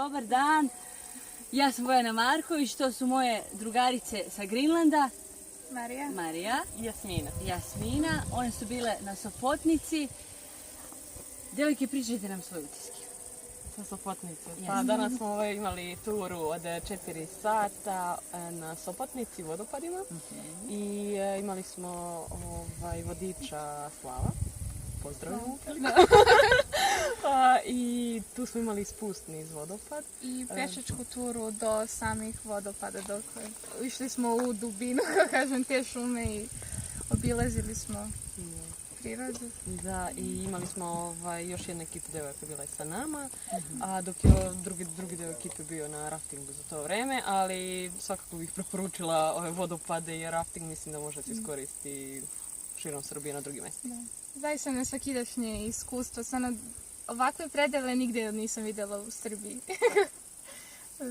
Dobar dan, ja sam Bojana Marković, to su moje drugarice sa Grinlanda. Marija. Jasmina. One su bile na Sopotnici. Devojke, pričajte nam svoje utiske. Sa Sopotnice. Pa danas smo imali turu od 4 sata na Sopotnici vodopadima i imali smo vodiča Slava. Pozdravljamo. I tu smo imali spust niz vodopad. I pešačku turu do samih vodopada. Išli smo u dubinu, kako kažem, te šume i obilazili smo prirodu. Da, i imali smo još jednu ekipu devojaka bila je sa nama, a dok je drugi deo ekipe bio na raftingu za to vreme, ali svakako bih preporučila ove vodopade i rafting, mislim da možete iskoristiti širom Srbije na drugim mjestima. Zaista nesvakidašnje iskustvo, stvarno ovakve predele nigde nisam vidjela u Srbiji.